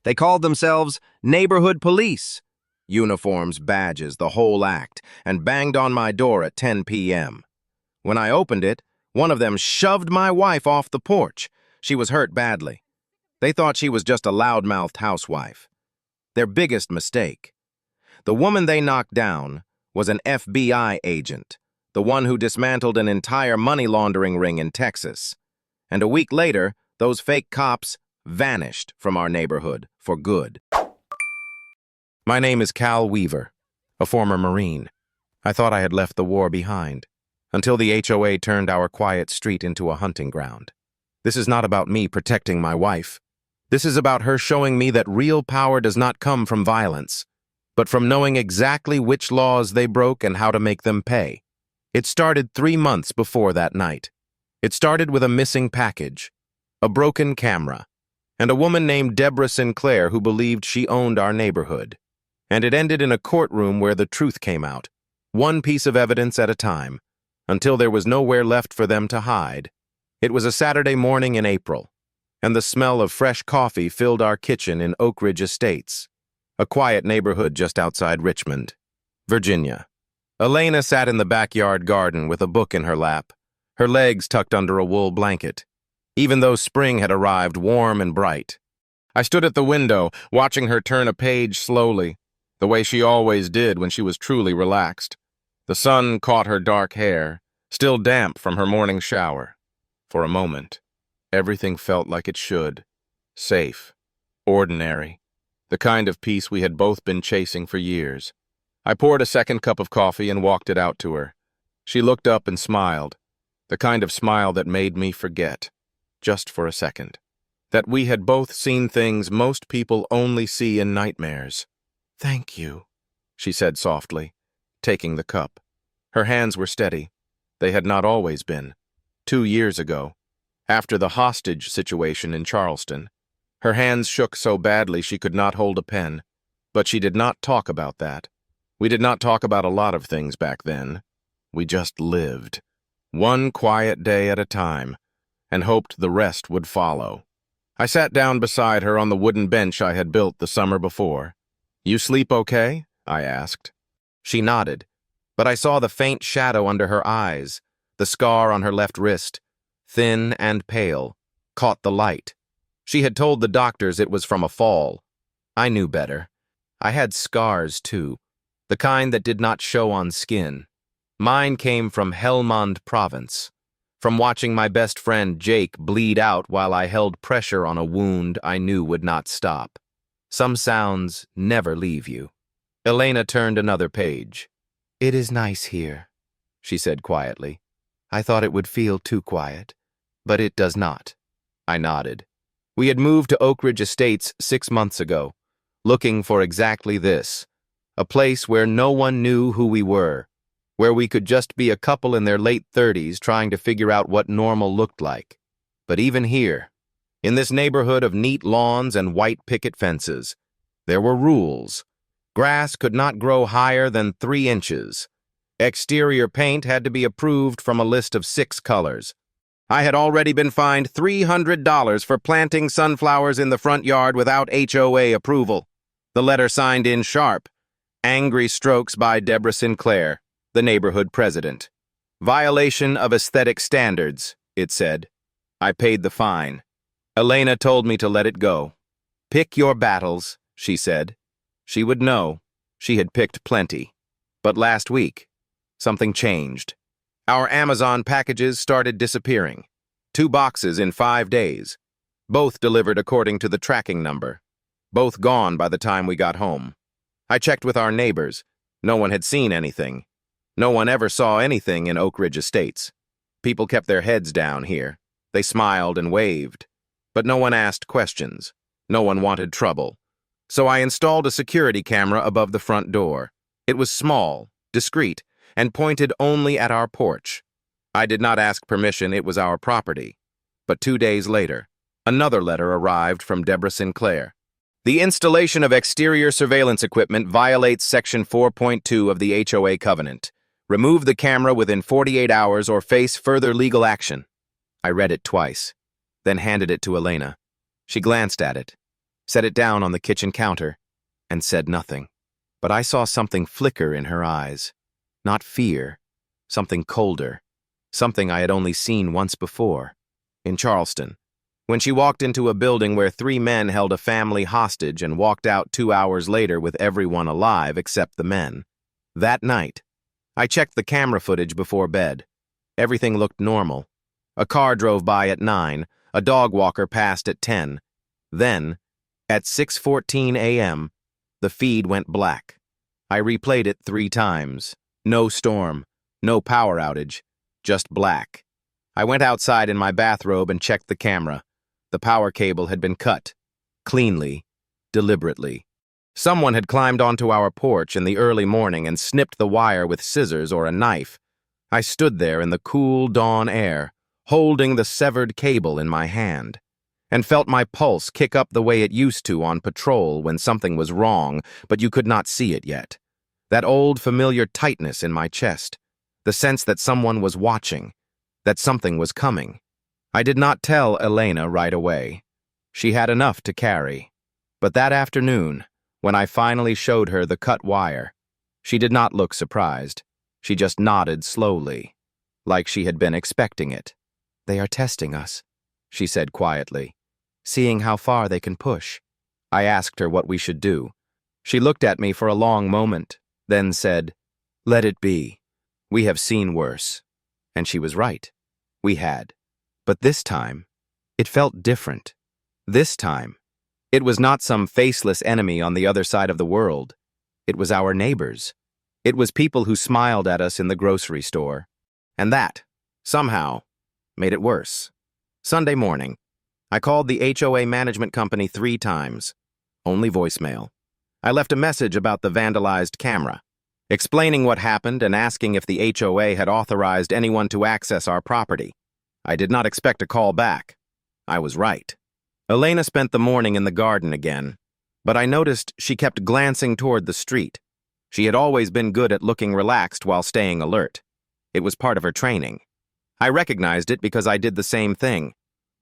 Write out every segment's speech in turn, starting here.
They called themselves neighborhood police. Uniforms, badges, the whole act, and banged on my door at 10 p.m. When I opened it, one of them shoved my wife off the porch. She was hurt badly. They thought she was just a loudmouthed housewife. Their biggest mistake. The woman they knocked down was an FBI agent, the one who dismantled an entire money laundering ring in Texas. And a week later, those fake cops vanished from our neighborhood for good. My name is Cal Weaver, a former Marine. I thought I had left the war behind, until the HOA turned our quiet street into a hunting ground. This is not about me protecting my wife. This is about her showing me that real power does not come from violence, but from knowing exactly which laws they broke and how to make them pay. It started 3 months before that night. It started with a missing package, a broken camera, and a woman named Deborah Sinclair who believed she owned our neighborhood. And it ended in a courtroom where the truth came out, one piece of evidence at a time, until there was nowhere left for them to hide. It was a Saturday morning in April, and the smell of fresh coffee filled our kitchen in Oak Ridge Estates, a quiet neighborhood just outside Richmond, Virginia. Elena sat in the backyard garden with a book in her lap, her legs tucked under a wool blanket, even though spring had arrived warm and bright. I stood at the window, watching her turn a page slowly, the way she always did when she was truly relaxed. The sun caught her dark hair, still damp from her morning shower. For a moment, everything felt like it should. Safe. Ordinary. The kind of peace we had both been chasing for years. I poured a second cup of coffee and walked it out to her. She looked up and smiled, the kind of smile that made me forget, just for a second, that we had both seen things most people only see in nightmares. "Thank you," she said softly, taking the cup. Her hands were steady. They had not always been. 2 years ago, after the hostage situation in Charleston, her hands shook so badly she could not hold a pen. But she did not talk about that. We did not talk about a lot of things back then. We just lived, one quiet day at a time, and hoped the rest would follow. I sat down beside her on the wooden bench I had built the summer before. "You sleep okay?" I asked. She nodded, but I saw the faint shadow under her eyes, the scar on her left wrist, thin and pale, caught the light. She had told the doctors it was from a fall. I knew better. I had scars, too, the kind that did not show on skin. Mine came from Helmand Province, from watching my best friend Jake bleed out while I held pressure on a wound I knew would not stop. Some sounds never leave you. Elena turned another page. "It is nice here," she said quietly. "I thought it would feel too quiet, but it does not." I nodded. We had moved to Oak Ridge Estates 6 months ago, looking for exactly this, a place where no one knew who we were, where we could just be a couple in their late 30s trying to figure out what normal looked like. But even here, in this neighborhood of neat lawns and white picket fences, there were rules. Grass could not grow higher than 3 inches. Exterior paint had to be approved from a list of 6 colors. I had already been fined $300 for planting sunflowers in the front yard without HOA approval. The letter signed in sharp, "Angry strokes by Deborah Sinclair, the neighborhood president. Violation of aesthetic standards," it said. I paid the fine. Elena told me to let it go. "Pick your battles," she said. She would know. She had picked plenty. But last week, something changed. Our Amazon packages started disappearing. 2 boxes in 5 days. Both delivered according to the tracking number. Both gone by the time we got home. I checked with our neighbors. No one had seen anything. No one ever saw anything in Oak Ridge Estates. People kept their heads down here. They smiled and waved. But no one asked questions. No one wanted trouble. So I installed a security camera above the front door. It was small, discreet, and pointed only at our porch. I did not ask permission, it was our property. But 2 days later, another letter arrived from Deborah Sinclair. The installation of exterior surveillance equipment violates Section 4.2 of the HOA covenant. Remove the camera within 48 hours or face further legal action. I read it twice, then handed it to Elena. She glanced at it, set it down on the kitchen counter, and said nothing. But I saw something flicker in her eyes. Not fear, something colder, something I had only seen once before, in Charleston, when she walked into a building where 3 men held a family hostage and walked out 2 hours later with everyone alive except the men. That night, I checked the camera footage before bed. Everything looked normal. A car drove by at 9, a dog walker passed at 10. Then, at 6:14 a.m., the feed went black. I replayed it 3 times. No storm, no power outage, just black. I went outside in my bathrobe and checked the camera. The power cable had been cut, cleanly, deliberately. Someone had climbed onto our porch in the early morning and snipped the wire with scissors or a knife. I stood there in the cool dawn air, holding the severed cable in my hand, and felt my pulse kick up the way it used to on patrol when something was wrong, but you could not see it yet. That old familiar tightness in my chest, the sense that someone was watching, that something was coming. I did not tell Elena right away. She had enough to carry. But that afternoon, when I finally showed her the cut wire, she did not look surprised. She just nodded slowly, like she had been expecting it. "They are testing us," she said quietly, "seeing how far they can push." I asked her what we should do. She looked at me for a long moment, then said, "Let it be. We have seen worse." And she was right. We had. But this time, it felt different. This time, it was not some faceless enemy on the other side of the world. It was our neighbors. It was people who smiled at us in the grocery store. And that, somehow, made it worse. Sunday morning, I called the HOA management company 3 times. Only voicemail. I left a message about the vandalized camera, explaining what happened and asking if the HOA had authorized anyone to access our property. I did not expect a call back. I was right. Elena spent the morning in the garden again, but I noticed she kept glancing toward the street. She had always been good at looking relaxed while staying alert. It was part of her training. I recognized it because I did the same thing.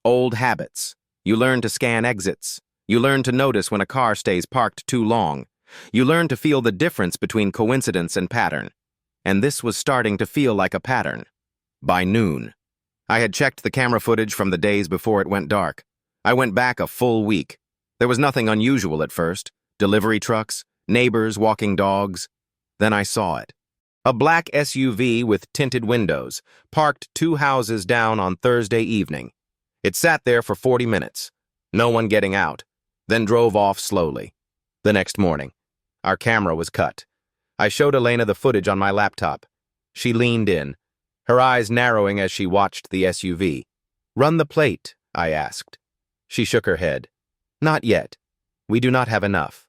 Old habits. You learn to scan exits. You learn to notice when a car stays parked too long. You learn to feel the difference between coincidence and pattern. And this was starting to feel like a pattern. By noon, I had checked the camera footage from the days before it went dark. I went back a full week. There was nothing unusual at first. Delivery trucks, neighbors walking dogs. Then I saw it. A black SUV with tinted windows, parked 2 houses down on Thursday evening. It sat there for 40 minutes, no one getting out, then drove off slowly. The next morning, our camera was cut. I showed Elena the footage on my laptop. She leaned in, her eyes narrowing as she watched the SUV. "Run the plate," I asked. She shook her head. "Not yet. We do not have enough."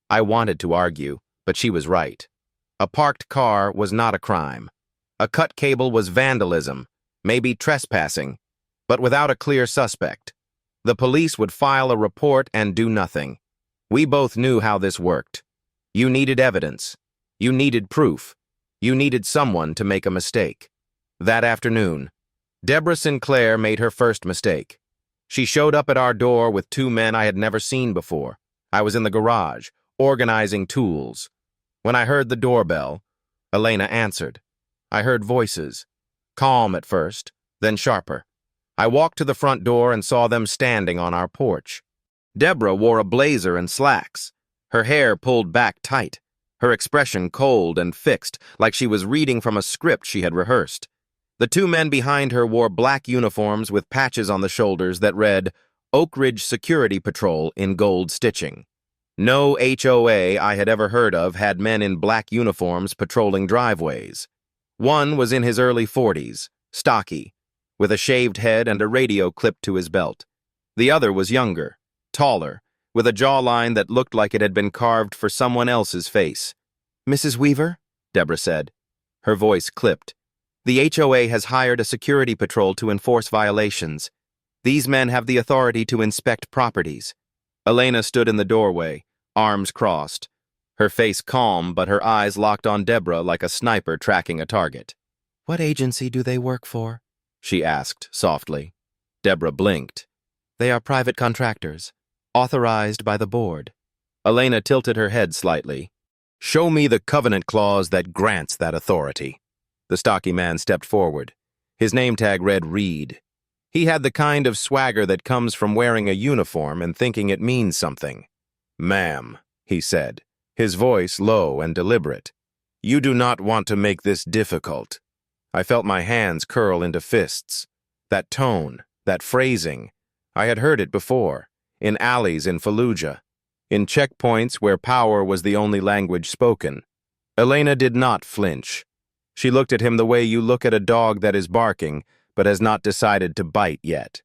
I wanted to argue, but she was right. A parked car was not a crime. A cut cable was vandalism, maybe trespassing, but without a clear suspect. The police would file a report and do nothing. We both knew how this worked. You needed evidence. You needed proof. You needed someone to make a mistake. That afternoon, Deborah Sinclair made her first mistake. She showed up at our door with 2 men I had never seen before. I was in the garage, organizing tools. When I heard the doorbell, Elena answered. I heard voices, calm at first, then sharper. I walked to the front door and saw them standing on our porch. Deborah wore a blazer and slacks, her hair pulled back tight, her expression cold and fixed, like she was reading from a script she had rehearsed. The 2 men behind her wore black uniforms with patches on the shoulders that read, Oak Ridge Security Patrol in gold stitching. No HOA I had ever heard of had men in black uniforms patrolling driveways. One was in his early 40s, stocky, with a shaved head and a radio clipped to his belt. The other was younger, taller, with a jawline that looked like it had been carved for someone else's face. "Mrs. Weaver?" Deborah said. Her voice clipped. "The HOA has hired a security patrol to enforce violations. These men have the authority to inspect properties." Elena stood in the doorway, arms crossed, her face calm but her eyes locked on Deborah like a sniper tracking a target. "What agency do they work for?" she asked softly. Deborah blinked. "They are private contractors. Authorized by the board. Elena tilted her head slightly. Show me the covenant clause that grants that authority. The stocky man stepped forward. His name tag read Reed. He had the kind of swagger that comes from wearing a uniform and thinking it means something. Ma'am, he said, his voice low and deliberate. You do not want to make this difficult. I felt my hands curl into fists. That tone, that phrasing, I had heard it before, in alleys in Fallujah, in checkpoints where power was the only language spoken. Elena did not flinch. She looked at him the way you look at a dog that is barking, but has not decided to bite yet.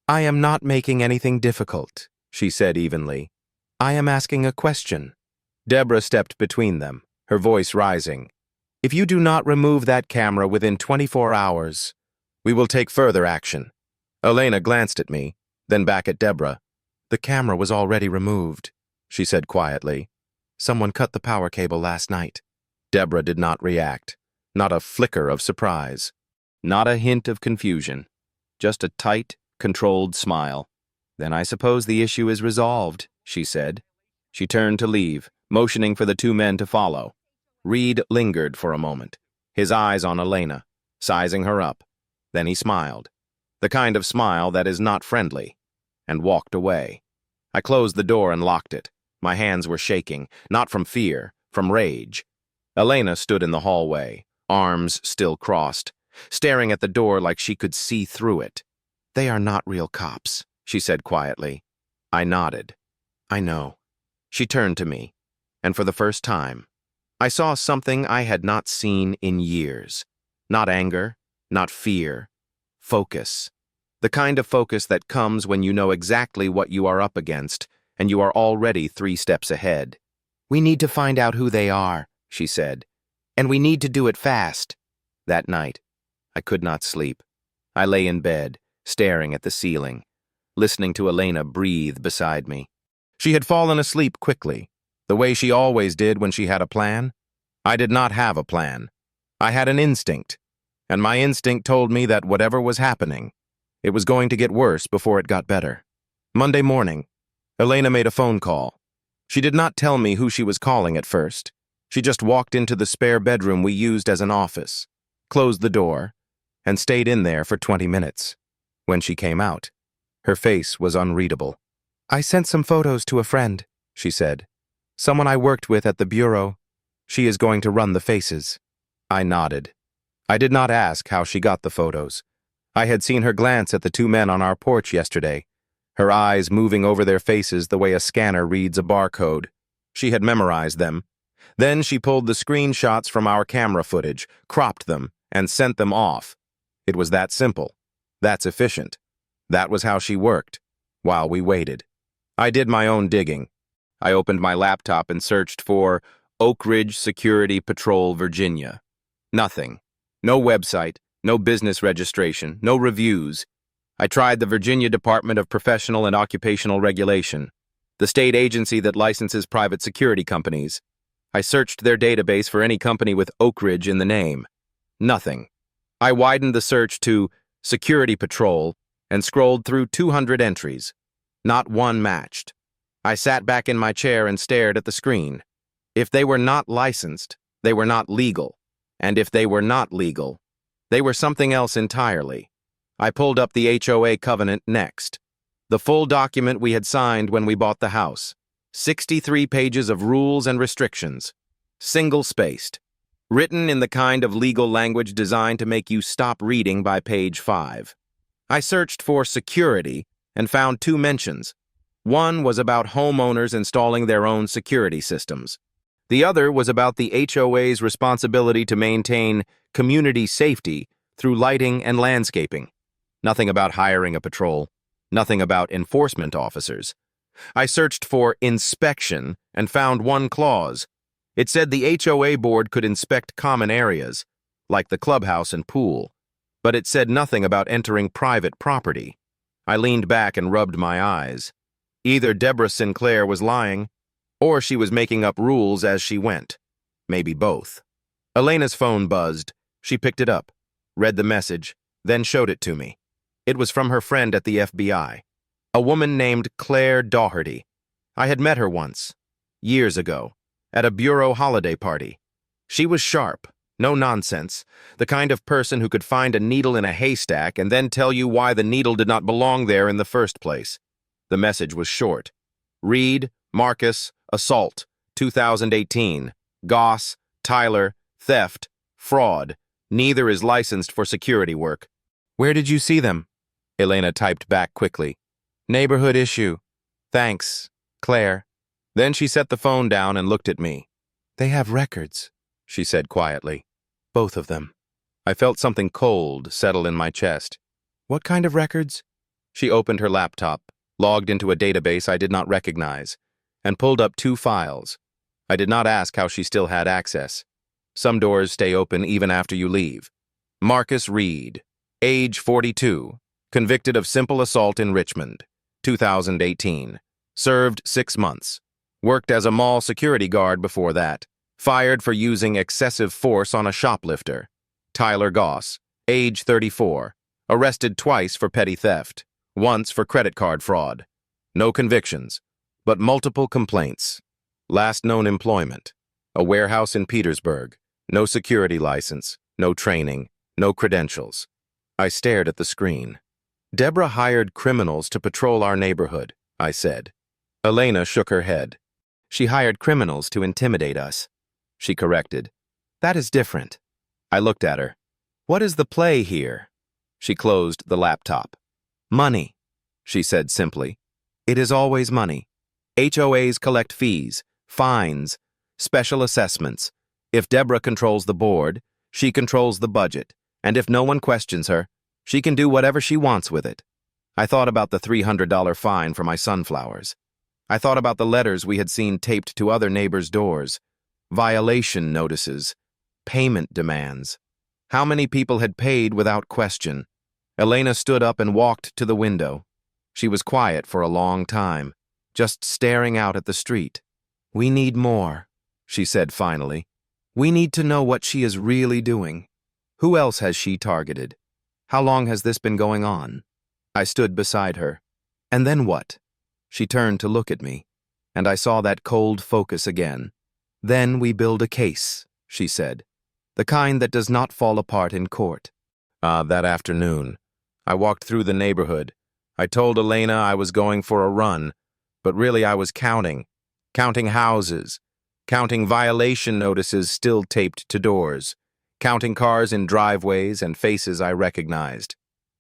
I am not making anything difficult, she said evenly. I am asking a question. Deborah stepped between them, her voice rising. If you do not remove that camera within 24 hours, we will take further action. Elena glanced at me, then back at Deborah. The camera was already removed, she said quietly. Someone cut the power cable last night. Deborah did not react, not a flicker of surprise, not a hint of confusion, just a tight, controlled smile. Then I suppose the issue is resolved, she said. She turned to leave, motioning for the two men to follow. Reed lingered for a moment, his eyes on Elena, sizing her up. Then he smiled, the kind of smile that is not friendly, and walked away. I closed the door and locked it. My hands were shaking, not from fear, from rage. Elena stood in the hallway, arms still crossed, staring at the door like she could see through it. They are not real cops, she said quietly. I nodded. I know. She turned to me, and for the first time, I saw something I had not seen in years. Not anger, not fear. Focus. The kind of focus that comes when you know exactly what you are up against, and you are already 3 steps ahead. We need to find out who they are, she said, and we need to do it fast. That night, I could not sleep. I lay in bed, staring at the ceiling, listening to Elena breathe beside me. She had fallen asleep quickly, the way she always did when she had a plan. I did not have a plan. I had an instinct, and my instinct told me that whatever was happening, it was going to get worse before it got better. Monday morning, Elena made a phone call. She did not tell me who she was calling at first. She just walked into the spare bedroom we used as an office, closed the door, and stayed in there for 20 minutes. When she came out, her face was unreadable. I sent some photos to a friend, she said. Someone I worked with at the bureau. She is going to run the faces. I nodded. I did not ask how she got the photos. I had seen her glance at the 2 men on our porch yesterday, her eyes moving over their faces the way a scanner reads a barcode. She had memorized them. Then she pulled the screenshots from our camera footage, cropped them, and sent them off. It was that simple. That's efficient. That was how she worked, while we waited. I did my own digging. I opened my laptop and searched for Oak Ridge Security Patrol, Virginia. Nothing. No website, no business registration, no reviews. I tried the Virginia Department of Professional and Occupational Regulation, the state agency that licenses private security companies. I searched their database for any company with Oak Ridge in the name. Nothing. I widened the search to Security Patrol and scrolled through 200 entries. Not one matched. I sat back in my chair and stared at the screen. If they were not licensed, they were not legal. And if they were not legal, they were something else entirely. I pulled up the HOA covenant next. The full document we had signed when we bought the house. 63 pages of rules and restrictions. Single-spaced. Written in the kind of legal language designed to make you stop reading by page 5. I searched for security and found 2 mentions. One was about homeowners installing their own security systems. The other was about the HOA's responsibility to maintain community safety through lighting and landscaping. Nothing about hiring a patrol. Nothing about enforcement officers. I searched for inspection and found one clause. It said the HOA board could inspect common areas, like the clubhouse and pool, but it said nothing about entering private property. I leaned back and rubbed my eyes. Either Deborah Sinclair was lying, or she was making up rules as she went. Maybe both. Elena's phone buzzed. She picked it up, read the message, then showed it to me. It was from her friend at the FBI. A woman named Claire Doherty. I had met her once, years ago, at a bureau holiday party. She was sharp, no nonsense, the kind of person who could find a needle in a haystack and then tell you why the needle did not belong there in the first place. The message was short. Reed, Marcus, assault, 2018. Goss, Tyler, theft, fraud. Neither is licensed for security work. Where did you see them? Elena typed back quickly. Neighborhood issue. Thanks, Claire. Then she set the phone down and looked at me. They have records, she said quietly. Both of them. I felt something cold settle in my chest. What kind of records? She opened her laptop, logged into a database I did not recognize, and pulled up 2 files. I did not ask how she still had access. Some doors stay open even after you leave. Marcus Reed, age 42, convicted of simple assault in Richmond, 2018. Served 6 months. Worked as a mall security guard before that. Fired for using excessive force on a shoplifter. Tyler Goss, age 34. Arrested twice for petty theft. Once for credit card fraud. No convictions, but multiple complaints. Last known employment. A warehouse in Petersburg. No security license. No training. No credentials. I stared at the screen. Deborah hired criminals to patrol our neighborhood, I said. Elena shook her head. She hired criminals to intimidate us. She corrected. That is different. I looked at her. What is the play here? She closed the laptop. Money, she said simply. It is always money. HOAs collect fees, fines, special assessments. If Deborah controls the board, she controls the budget, and if no one questions her, she can do whatever she wants with it. I thought about the $300 fine for my sunflowers. I thought about the letters we had seen taped to other neighbors' doors, violation notices, payment demands. How many people had paid without question? Elena stood up and walked to the window. She was quiet for a long time, just staring out at the street. We need more, she said finally. We need to know what she is really doing. Who else has she targeted? How long has this been going on? I stood beside her. And then what? She turned to look at me, and I saw that cold focus again. Then we build a case, she said, the kind that does not fall apart in court. That afternoon, I walked through the neighborhood. I told Elena I was going for a run, but really I was counting houses, counting violation notices still taped to doors, counting cars in driveways and faces I recognized.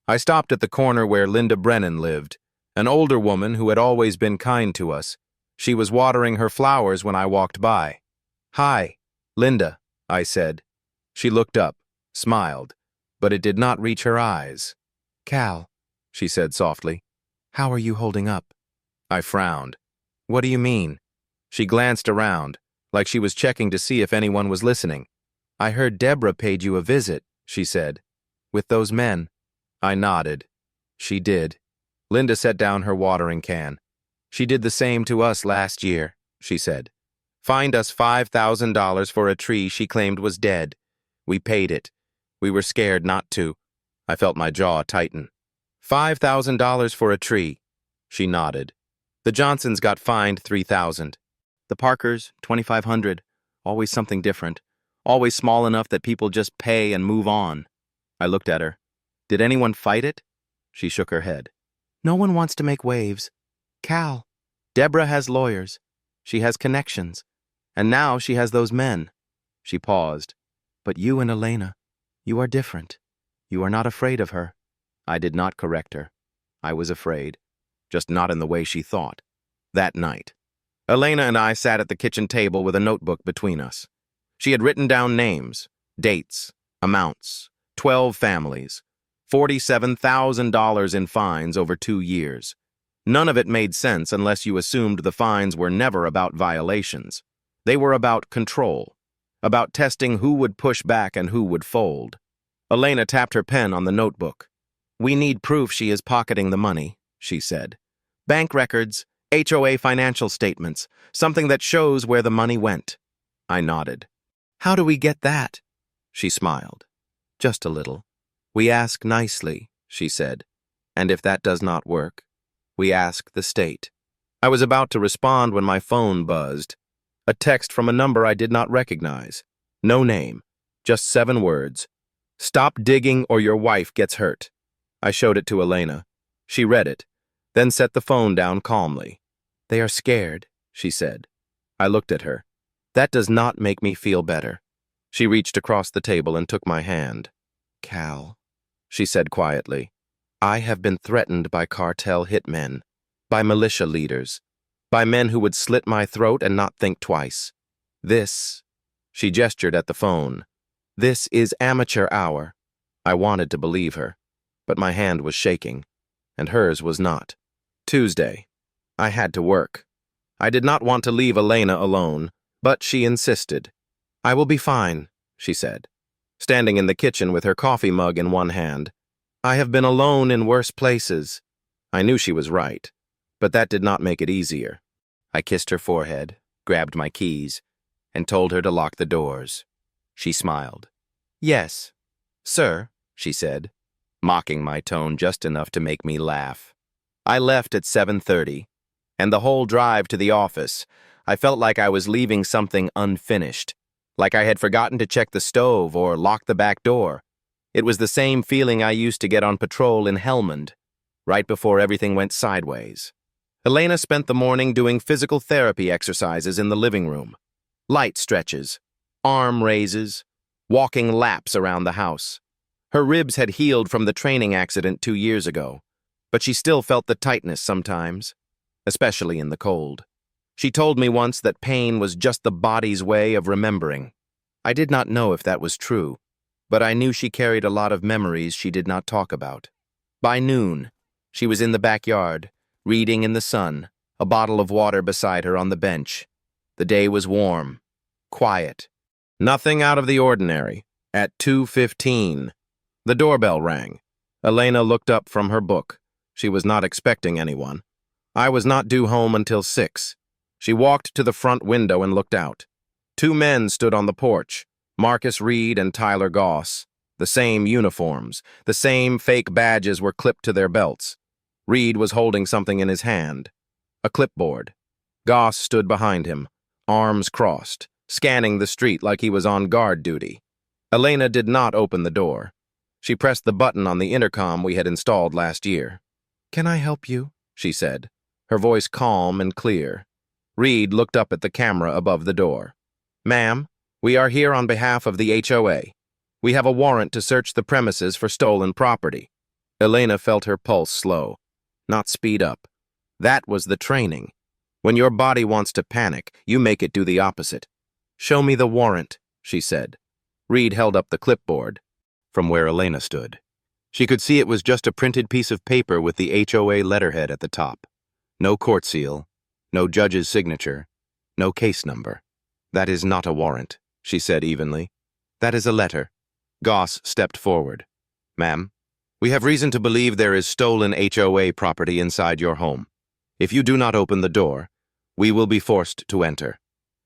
I stopped at the corner where Linda Brennan lived, an older woman who had always been kind to us. She was watering her flowers when I walked by. Hi, Linda, I said. She looked up, smiled, but it did not reach her eyes. Cal, she said softly, how are you holding up? I frowned. What do you mean? She glanced around, like she was checking to see if anyone was listening. I heard Deborah paid you a visit, she said. With those men. I nodded. She did. Linda set down her watering can. She did the same to us last year, she said. Fined us $5,000 for a tree she claimed was dead. We paid it. We were scared not to. I felt my jaw tighten. $5,000 for a tree. She nodded. The Johnsons got fined $3,000. The Parkers, $2,500. Always something different. Always small enough that people just pay and move on. I looked at her. Did anyone fight it? She shook her head. No one wants to make waves. Cal. Deborah has lawyers. She has connections. And now she has those men. She paused. But you and Elena, you are different. You are not afraid of her. I did not correct her. I was afraid. Just not in the way she thought. That night, Elena and I sat at the kitchen table with a notebook between us. She had written down names, dates, amounts, 12 families, $47,000 in fines over 2 years. None of it made sense unless you assumed the fines were never about violations. They were about control, about testing who would push back and who would fold. Elena tapped her pen on the notebook. We need proof she is pocketing the money, she said. Bank records, HOA financial statements, something that shows where the money went. I nodded. How do we get that? She smiled. Just a little. We ask nicely, she said. And if that does not work, We ask the state. I was about to respond when my phone buzzed. A text from a number I did not recognize. No name, just 7 words. Stop digging or your wife gets hurt. I showed it to Elena. She read it, then set the phone down calmly. They are scared, she said. I looked at her. That does not make me feel better. She reached across the table and took my hand. Cal, she said quietly, I have been threatened by cartel hitmen, by militia leaders, by men who would slit my throat and not think twice. This, she gestured at the phone, this is amateur hour. I wanted to believe her, but my hand was shaking, and hers was not. Tuesday. I had to work. I did not want to leave Elena alone, but she insisted. I will be fine, she said, standing in the kitchen with her coffee mug in one hand. I have been alone in worse places. I knew she was right, but that did not make it easier. I kissed her forehead, grabbed my keys, and told her to lock the doors. She smiled. Yes, sir, she said, mocking my tone just enough to make me laugh. I left at 7:30, and the whole drive to the office, I felt like I was leaving something unfinished, like I had forgotten to check the stove or lock the back door. It was the same feeling I used to get on patrol in Helmand, right before everything went sideways. Elena spent the morning doing physical therapy exercises in the living room. Light stretches, arm raises, walking laps around the house. Her ribs had healed from the training accident 2 years ago, but she still felt the tightness sometimes, especially in the cold. She told me once that pain was just the body's way of remembering. I did not know if that was true, but I knew she carried a lot of memories she did not talk about. By noon, she was in the backyard, reading in the sun, a bottle of water beside her on the bench. The day was warm, quiet. Nothing out of the ordinary. At 2:15, the doorbell rang. Elena looked up from her book. She was not expecting anyone. I was not due home until 6. She walked to the front window and looked out. 2 men stood on the porch, Marcus Reed and Tyler Goss. The same uniforms, the same fake badges were clipped to their belts. Reed was holding something in his hand, a clipboard. Goss stood behind him, arms crossed, scanning the street like he was on guard duty. Elena did not open the door. She pressed the button on the intercom we had installed last year. "Can I help you?" she said, her voice calm and clear. Reed looked up at the camera above the door. "Ma'am, we are here on behalf of the HOA. We have a warrant to search the premises for stolen property." Elena felt her pulse slow, not speed up. That was the training. When your body wants to panic, you make it do the opposite. "Show me the warrant," she said. Reed held up the clipboard from where Elena stood. She could see it was just a printed piece of paper with the HOA letterhead at the top. No court seal, no judge's signature, no case number. "That is not a warrant," she said evenly. "That is a letter." Goss stepped forward. "Ma'am, we have reason to believe there is stolen HOA property inside your home. If you do not open the door, we will be forced to enter."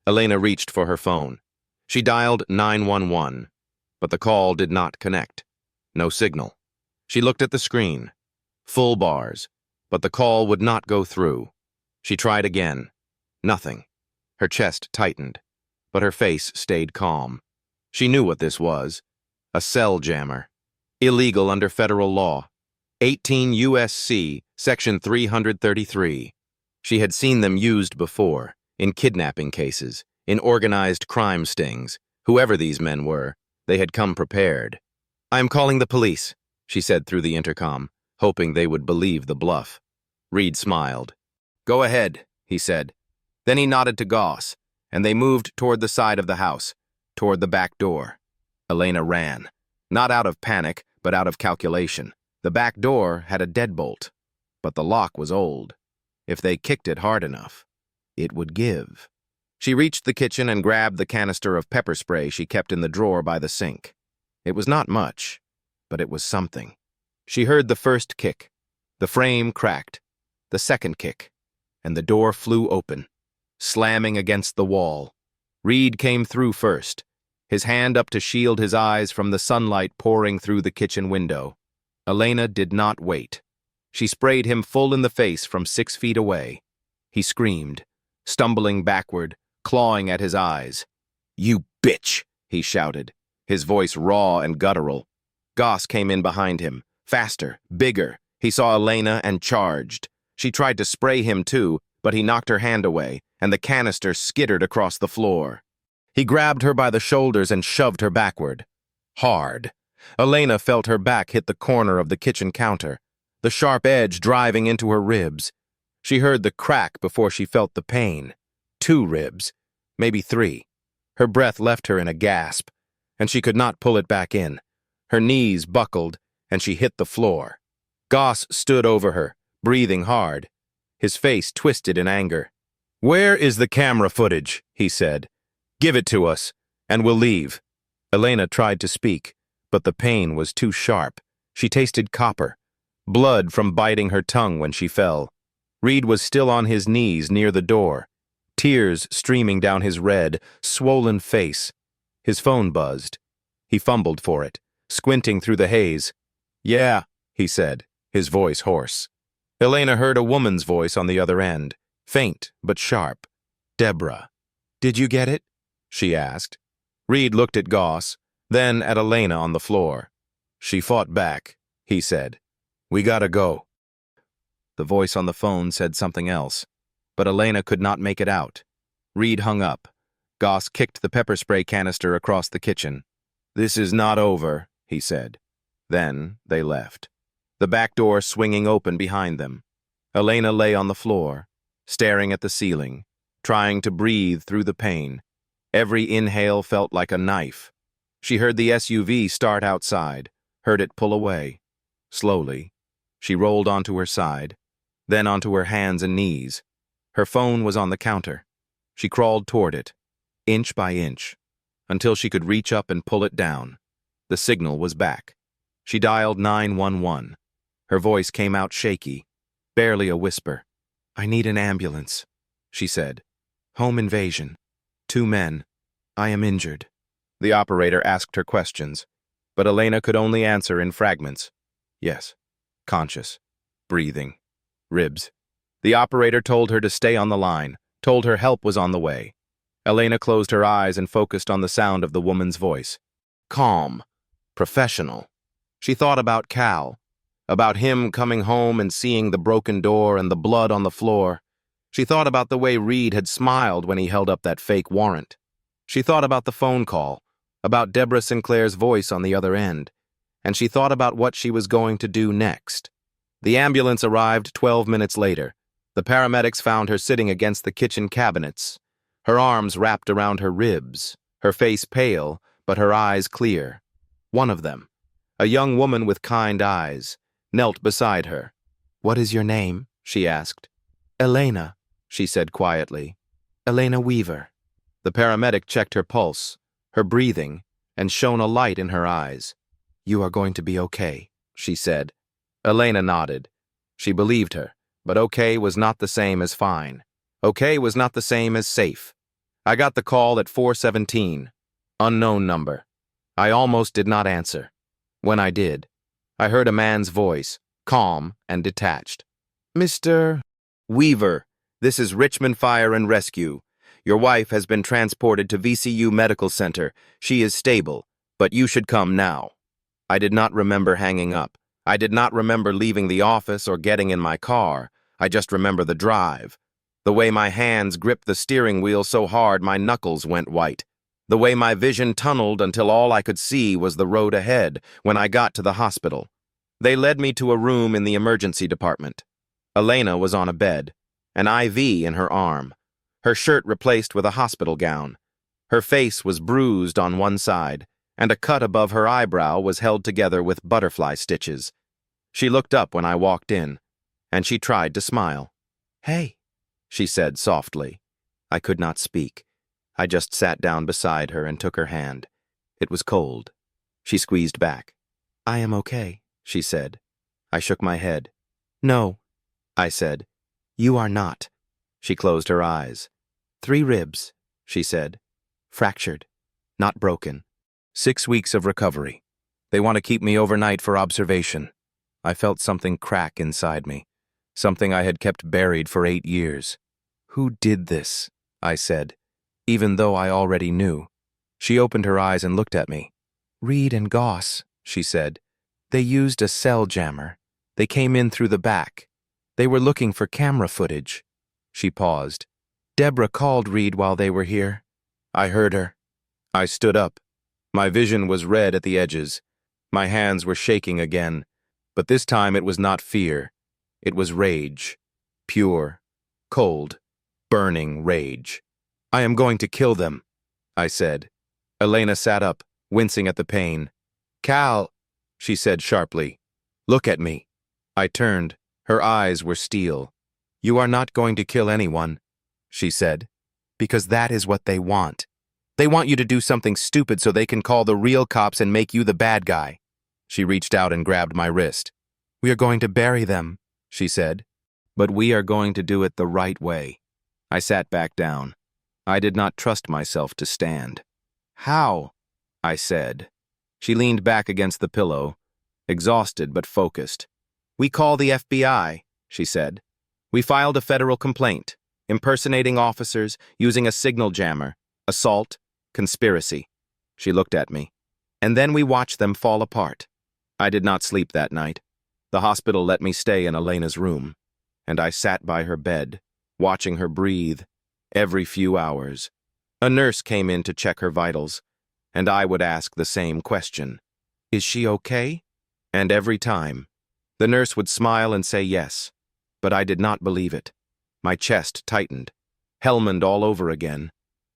Elena reached for her phone. She dialed 911, but the call did not connect. No signal. She looked at the screen. Full bars, but the call would not go through. She tried again. Nothing. Her chest tightened, but her face stayed calm. She knew what this was. A cell jammer. Illegal under federal law. 18 U.S.C. Section 333. She had seen them used before, in kidnapping cases, in organized crime stings. Whoever these men were, they had come prepared. "I am calling the police," she said through the intercom, hoping they would believe the bluff. Reed smiled. "Go ahead," he said. Then he nodded to Goss, and they moved toward the side of the house, toward the back door. Elena ran, not out of panic, but out of calculation. The back door had a deadbolt, but the lock was old. If they kicked it hard enough, it would give. She reached the kitchen and grabbed the canister of pepper spray she kept in the drawer by the sink. It was not much, but it was something. She heard the first kick. The frame cracked. The second kick, and the door flew open, slamming against the wall. Reed came through first, his hand up to shield his eyes from the sunlight pouring through the kitchen window. Elena did not wait. She sprayed him full in the face from 6 feet away. He screamed, stumbling backward, clawing at his eyes. "You bitch!" he shouted, his voice raw and guttural. Goss came in behind him, faster, bigger. He saw Elena and charged. She tried to spray him too, but he knocked her hand away, and the canister skittered across the floor. He grabbed her by the shoulders and shoved her backward. Hard. Elena felt her back hit the corner of the kitchen counter, the sharp edge driving into her ribs. She heard the crack before she felt the pain. 2 ribs, maybe 3. Her breath left her in a gasp, and she could not pull it back in. Her knees buckled, and she hit the floor. Goss stood over her, breathing hard. His face twisted in anger. "Where is the camera footage?" he said. "Give it to us, and we'll leave." Elena tried to speak, but the pain was too sharp. She tasted copper, blood from biting her tongue when she fell. Reed was still on his knees near the door, tears streaming down his red, swollen face. His phone buzzed. He fumbled for it, squinting through the haze. "Yeah," he said, his voice hoarse. Elena heard a woman's voice on the other end, faint but sharp. "Deborah, did you get it?" she asked. Reed looked at Goss, then at Elena on the floor. "She fought back," he said. "We gotta go." The voice on the phone said something else, but Elena could not make it out. Reed hung up. Goss kicked the pepper spray canister across the kitchen. "This is not over," he said. Then they left, the back door swinging open behind them. Elena lay on the floor, staring at the ceiling, trying to breathe through the pain. Every inhale felt like a knife. She heard the SUV start outside, heard it pull away. Slowly, she rolled onto her side, then onto her hands and knees. Her phone was on the counter. She crawled toward it, inch by inch, until she could reach up and pull it down. The signal was back. She dialed 911. Her voice came out shaky, barely a whisper. "I need an ambulance," she said. "Home invasion. 2 men. I am injured." The operator asked her questions, but Elena could only answer in fragments. "Yes. Conscious. Breathing. Ribs." The operator told her to stay on the line, told her help was on the way. Elena closed her eyes and focused on the sound of the woman's voice. Calm. Professional. She thought about Cal, about him coming home and seeing the broken door and the blood on the floor. She thought about the way Reed had smiled when he held up that fake warrant. She thought about the phone call, about Deborah Sinclair's voice on the other end, and she thought about what she was going to do next. The ambulance arrived 12 minutes later. The paramedics found her sitting against the kitchen cabinets, her arms wrapped around her ribs, her face pale, but her eyes clear. One of them, a young woman with kind eyes, knelt beside her. "What is your name?" she asked. "Elena," she said quietly. "Elena Weaver." The paramedic checked her pulse, her breathing, and shone a light in her eyes. "You are going to be okay," she said. Elena nodded. She believed her, but okay was not the same as fine. Okay was not the same as safe. I got the call at 417. Unknown number. I almost did not answer. When I did, I heard a man's voice, calm and detached. "Mr. Weaver, this is Richmond Fire and Rescue. Your wife has been transported to VCU Medical Center. She is stable, but you should come now." I did not remember hanging up. I did not remember leaving the office or getting in my car. I just remember the drive. The way my hands gripped the steering wheel so hard my knuckles went white. The way my vision tunneled until all I could see was the road ahead when I got to the hospital. They led me to a room in the emergency department. Elena was on a bed, an IV in her arm, her shirt replaced with a hospital gown. Her face was bruised on one side, and a cut above her eyebrow was held together with butterfly stitches. She looked up when I walked in, and she tried to smile. "Hey," she said softly. I could not speak. I just sat down beside her and took her hand. It was cold. She squeezed back. "I am okay," she said. I shook my head. "No," I said. "You are not." She closed her eyes. 3 ribs, she said. Fractured, not broken. 6 weeks of recovery. They want to keep me overnight for observation. I felt something crack inside me, something I had kept buried for 8 years. "Who did this?" I said, even though I already knew. She opened her eyes and looked at me. "Reed and Goss," she said. "They used a cell jammer. They came in through the back. They were looking for camera footage." She paused. "Deborah called Reed while they were here." I heard her. I stood up. My vision was red at the edges. My hands were shaking again, but this time it was not fear. It was rage. Pure, cold, burning rage. "I am going to kill them," I said. Elena sat up, wincing at the pain. "Cal," she said sharply. "Look at me." I turned. Her eyes were steel. "You are not going to kill anyone," she said, "because that is what they want. They want you to do something stupid so they can call the real cops and make you the bad guy." She reached out and grabbed my wrist. "We are going to bury them," she said, "but we are going to do it the right way." I sat back down. I did not trust myself to stand. "How?" I said. She leaned back against the pillow, exhausted but focused. "We call the FBI," she said. "We filed a federal complaint, impersonating officers, using a signal jammer, assault, conspiracy." She looked at me. "And then we watched them fall apart." I did not sleep that night. The hospital let me stay in Elena's room, and I sat by her bed, watching her breathe, every few hours. A nurse came in to check her vitals, and I would ask the same question. "Is she okay?" And every time, the nurse would smile and say yes, but I did not believe it. My chest tightened. Helmand all over again.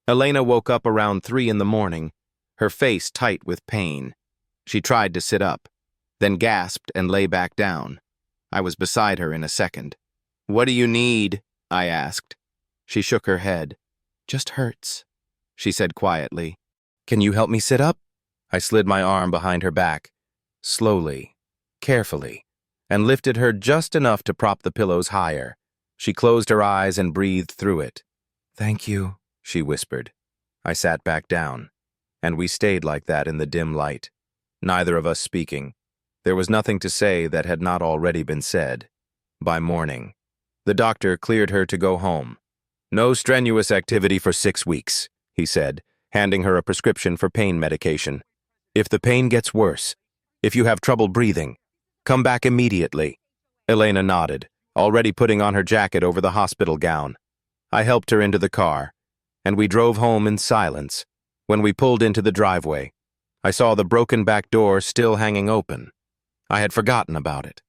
Elena woke up around 3 in the morning, her face tight with pain. She tried to sit up, then gasped and lay back down. I was beside her in a second. "What do you need?" I asked. She shook her head. "Just hurts," she said quietly. "Can you help me sit up?" I slid my arm behind her back, slowly, carefully, and lifted her just enough to prop the pillows higher. She closed her eyes and breathed through it. "Thank you," she whispered. I sat back down, and we stayed like that in the dim light, neither of us speaking. There was nothing to say that had not already been said. By morning, the doctor cleared her to go home. "No strenuous activity for 6 weeks, he said, handing her a prescription for pain medication. "If the pain gets worse, if you have trouble breathing, come back immediately." Elena nodded, already putting on her jacket over the hospital gown. I helped her into the car, and we drove home in silence. When we pulled into the driveway, I saw the broken back door still hanging open. I had forgotten about it.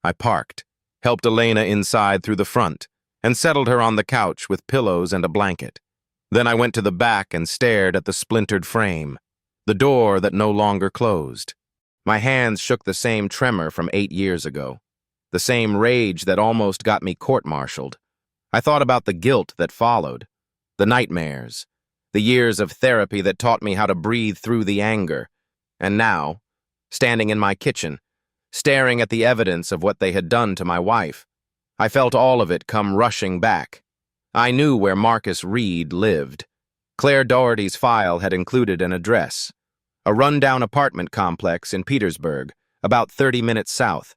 I parked, helped Elena inside through the front, and settled her on the couch with pillows and a blanket. Then I went to the back and stared at the splintered frame, the door that no longer closed. My hands shook the same tremor from 8 years ago, the same rage that almost got me court-martialed. I thought about the guilt that followed, the nightmares, the years of therapy that taught me how to breathe through the anger. And now, standing in my kitchen, staring at the evidence of what they had done to my wife, I felt all of it come rushing back. I knew where Marcus Reed lived. Claire Doherty's file had included an address, a rundown apartment complex in Petersburg, about 30 minutes south.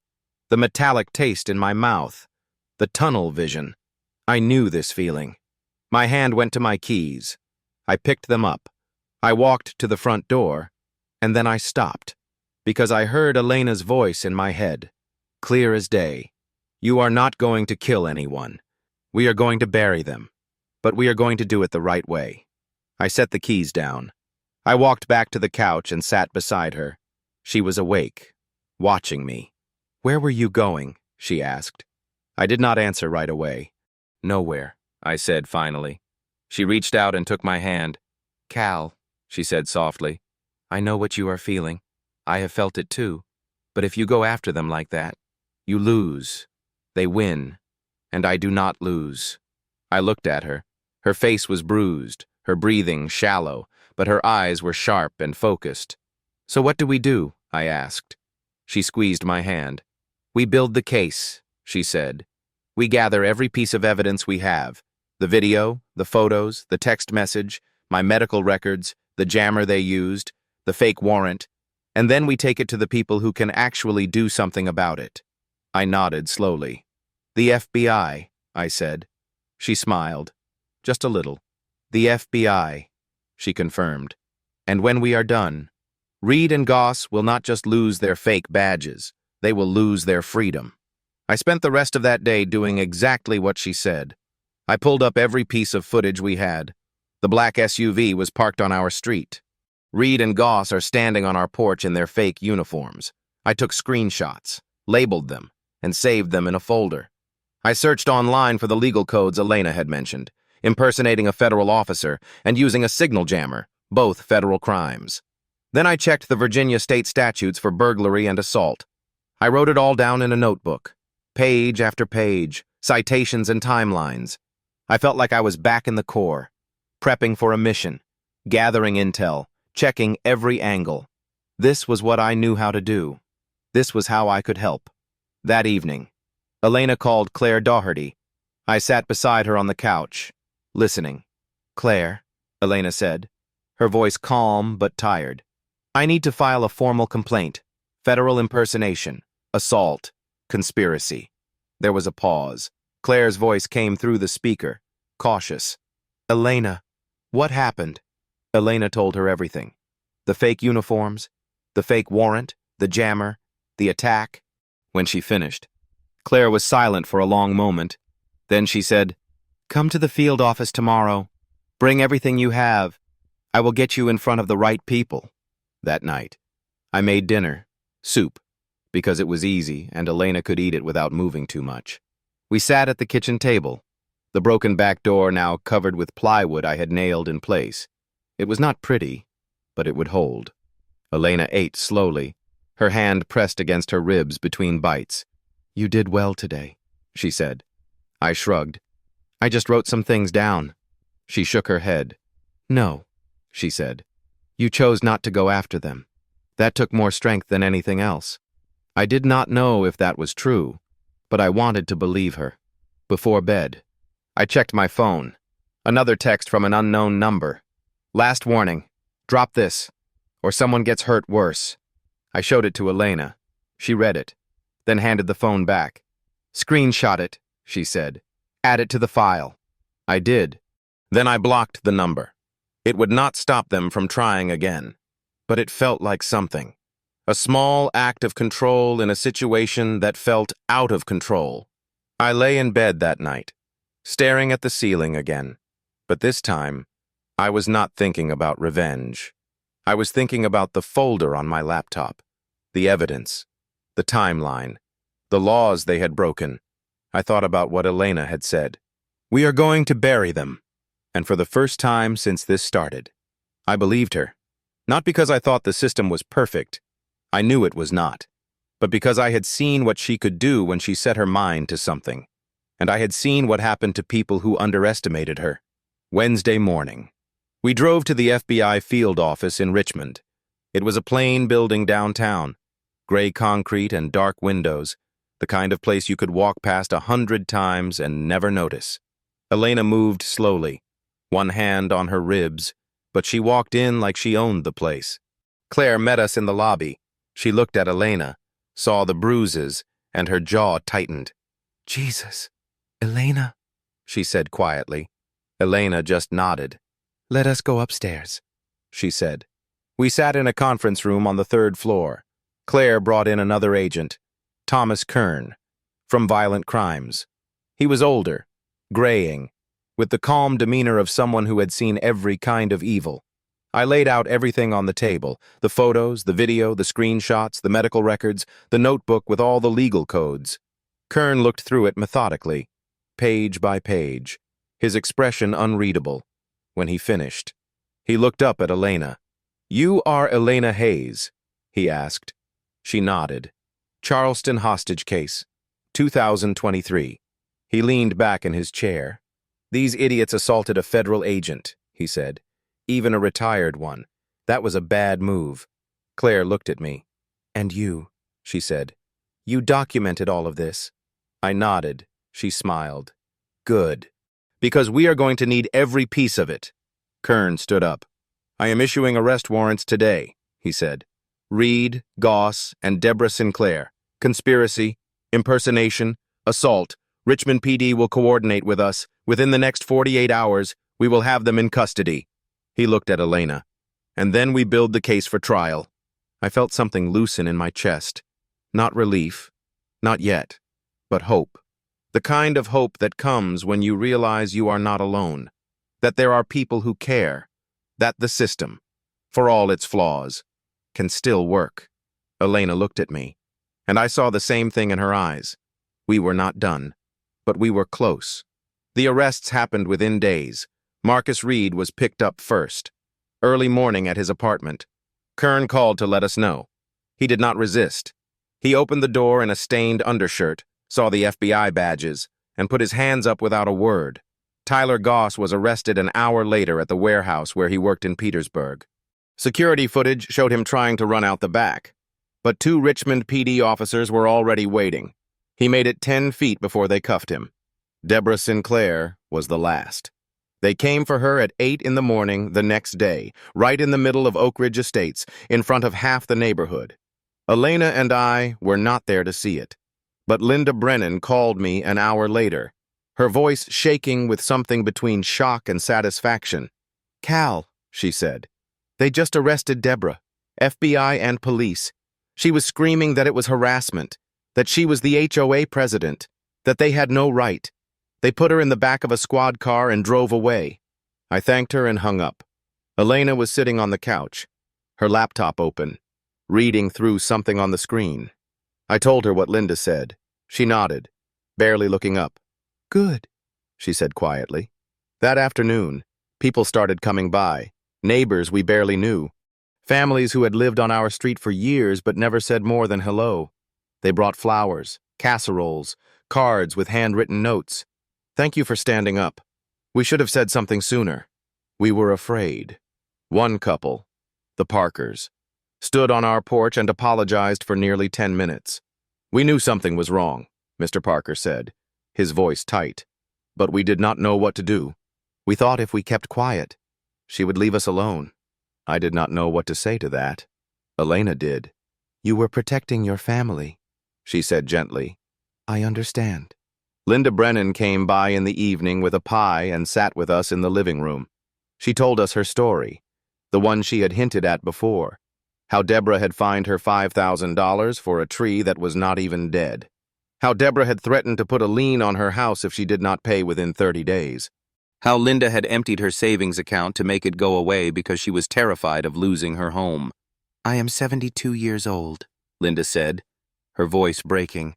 The metallic taste in my mouth, the tunnel vision. I knew this feeling. My hand went to my keys. I picked them up. I walked to the front door, and then I stopped, because I heard Elena's voice in my head, clear as day. "You are not going to kill anyone. We are going to bury them, but we are going to do it the right way." I set the keys down. I walked back to the couch and sat beside her. She was awake, watching me. "Where were you going?" she asked. I did not answer right away. "Nowhere," I said finally. She reached out and took my hand. "Cal," she said softly, "I know what you are feeling. I have felt it too. But if you go after them like that, you lose. They win, and I do not lose." I looked at her. Her face was bruised, her breathing shallow, but her eyes were sharp and focused. "So what do we do?" I asked. She squeezed my hand. "We build the case," she said. "We gather every piece of evidence we have, the video, the photos, the text message, my medical records, the jammer they used, the fake warrant, and then we take it to the people who can actually do something about it. I nodded slowly. The FBI, I said. She smiled. Just a little. The FBI, she confirmed. And when we are done, Reed and Goss will not just lose their fake badges, they will lose their freedom. I spent the rest of that day doing exactly what she said. I pulled up every piece of footage we had. The black SUV was parked on our street. Reed and Goss are standing on our porch in their fake uniforms. I took screenshots, labeled them, and saved them in a folder. I searched online for the legal codes Elena had mentioned, impersonating a federal officer and using a signal jammer, both federal crimes. Then I checked the Virginia state statutes for burglary and assault. I wrote it all down in a notebook, page after page, citations and timelines. I felt like I was back in the Corps, prepping for a mission, gathering intel, checking every angle. This was what I knew how to do. This was how I could help. That evening, Elena called Claire Doherty. I sat beside her on the couch, listening. "Claire," Elena said, her voice calm but tired. "I need to file a formal complaint. Federal impersonation, assault, conspiracy." There was a pause. Claire's voice came through the speaker, cautious. "Elena, what happened?" Elena told her everything. The fake uniforms, the fake warrant, the jammer, the attack. When she finished, Claire was silent for a long moment. Then she said, "Come to the field office tomorrow. Bring everything you have. I will get you in front of the right people." That night, I made dinner, soup, because it was easy and Elena could eat it without moving too much. We sat at the kitchen table, the broken back door now covered with plywood I had nailed in place. It was not pretty, but it would hold. Elena ate slowly, her hand pressed against her ribs between bites. "You did well today," she said. I shrugged. "I just wrote some things down." She shook her head. "No," she said. "You chose not to go after them. That took more strength than anything else." I did not know if that was true, but I wanted to believe her. Before bed, I checked my phone. Another text from an unknown number. "Last warning. Drop this, or someone gets hurt worse." I showed it to Elena. She read it, then handed the phone back. "Screenshot it," she said. "Add it to the file." I did. Then I blocked the number. It would not stop them from trying again, but it felt like something. A small act of control in a situation that felt out of control. I lay in bed that night, staring at the ceiling again. But this time, I was not thinking about revenge. I was thinking about the folder on my laptop, the evidence, the timeline, the laws they had broken. I thought about what Elena had said. "We are going to bury them." And for the first time since this started, I believed her. Not because I thought the system was perfect. I knew it was not. But because I had seen what she could do when she set her mind to something. And I had seen what happened to people who underestimated her. Wednesday morning. We drove to the FBI field office in Richmond. It was a plain building downtown. Gray concrete and dark windows. The kind of place you could walk past 100 times and never notice. Elena moved slowly, one hand on her ribs, but she walked in like she owned the place. Claire met us in the lobby. She looked at Elena, saw the bruises, and her jaw tightened. "Jesus, Elena," she said quietly. Elena just nodded. "Let us go upstairs," she said. We sat in a conference room on the 3rd floor. Claire brought in another agent, Thomas Kern, from Violent Crimes. He was older, graying, with the calm demeanor of someone who had seen every kind of evil. I laid out everything on the table, the photos, the video, the screenshots, the medical records, the notebook with all the legal codes. Kern looked through it methodically, page by page, his expression unreadable. When he finished, he looked up at Elena. "You are Elena Hayes?" he asked. She nodded. "Charleston hostage case, 2023. He leaned back in his chair. "These idiots assaulted a federal agent," he said. "Even a retired one. That was a bad move." Claire looked at me. "And you," she said. "You documented all of this." I nodded. She smiled. "Good. Because we are going to need every piece of it." Kern stood up. "I am issuing arrest warrants today," he said. "Reed, Goss, and Deborah Sinclair. Conspiracy, Impersonation, assault. Richmond PD will coordinate with us. Within the next 48 hours, we will have them in custody." He looked at Elena. "And then we build the case for trial." I felt something loosen in my chest. Not relief. Not yet. But hope. The kind of hope that comes when you realize you are not alone. That there are people who care. That the system, for all its flaws, can still work. Elena looked at me, and I saw the same thing in her eyes. We were not done, but we were close. The arrests happened within days. Marcus Reed was picked up first. Early morning at his apartment. Kern called to let us know. He did not resist. He opened the door in a stained undershirt, saw the FBI badges, and put his hands up without a word. Tyler Goss was arrested an hour later at the warehouse where he worked in Petersburg. Security footage showed him trying to run out the back, but 2 Richmond PD officers were already waiting. He made it 10 feet before they cuffed him. Deborah Sinclair was the last. They came for her at 8 in the morning the next day, right in the middle of Oak Ridge Estates, in front of half the neighborhood. Elena and I were not there to see it, but Linda Brennan called me an hour later, her voice shaking with something between shock and satisfaction. "Cal," she said, "they just arrested Deborah, FBI and police. She was screaming that it was harassment, that she was the HOA president, that they had no right. They put her in the back of a squad car and drove away." I thanked her and hung up. Elena was sitting on the couch, her laptop open, reading through something on the screen. I told her what Linda said. She nodded, barely looking up. "Good," she said quietly. That afternoon, people started coming by, neighbors we barely knew, families who had lived on our street for years but never said more than hello. They brought flowers, casseroles, cards with handwritten notes. "Thank you for standing up. We should have said something sooner. We were afraid." One couple, the Parkers, stood on our porch and apologized for nearly 10 minutes. "We knew something was wrong," Mr. Parker said, his voice tight, "but we did not know what to do. We thought if we kept quiet, she would leave us alone." I did not know what to say to that. Elena did. "You were protecting your family," she said gently. "I understand." Linda Brennan came by in the evening with a pie and sat with us in the living room. She told us her story, the one she had hinted at before, how Deborah had fined her $5,000 for a tree that was not even dead, how Deborah had threatened to put a lien on her house if she did not pay within 30 days, how Linda had emptied her savings account to make it go away because she was terrified of losing her home. "I am 72 years old," Linda said, her voice breaking.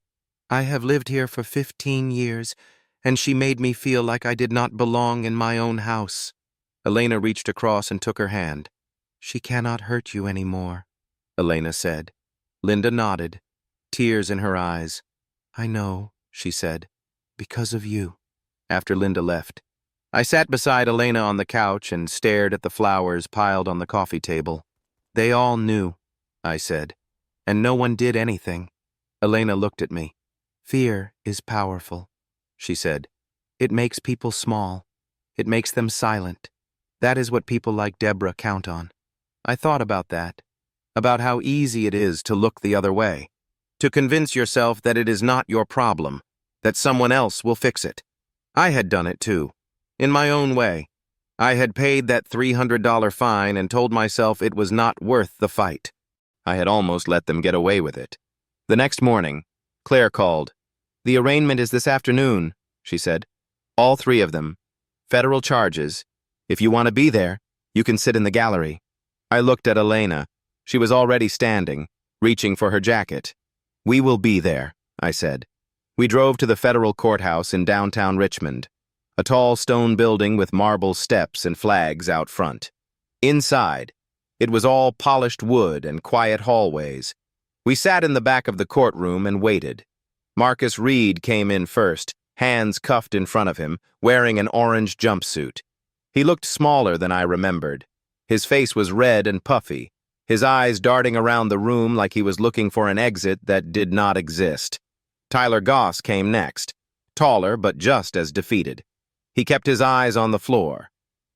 "I have lived here for 15 years, and she made me feel like I did not belong in my own house." Elena reached across and took her hand. "She cannot hurt you anymore," Elena said. Linda nodded, tears in her eyes. "I know," she said, "because of you." After Linda left, I sat beside Elena on the couch and stared at the flowers piled on the coffee table. "They all knew," I said, "and no one did anything." Elena looked at me. "Fear is powerful," she said. "It makes people small. It makes them silent. That is what people like Deborah count on." I thought about that, about how easy it is to look the other way, to convince yourself that it is not your problem, that someone else will fix it. I had done it too, in my own way. I had paid that $300 fine and told myself it was not worth the fight. I had almost let them get away with it. The next morning, Claire called. "The arraignment is this afternoon," she said. "All 3 of them. Federal charges. If you want to be there, you can sit in the gallery." I looked at Elena. She was already standing, reaching for her jacket. "We will be there," I said. We drove to the federal courthouse in downtown Richmond, a tall stone building with marble steps and flags out front. Inside, it was all polished wood and quiet hallways. We sat in the back of the courtroom and waited. Marcus Reed came in first, hands cuffed in front of him, wearing an orange jumpsuit. He looked smaller than I remembered. His face was red and puffy, his eyes darting around the room like he was looking for an exit that did not exist. Tyler Goss came next, taller but just as defeated. He kept his eyes on the floor.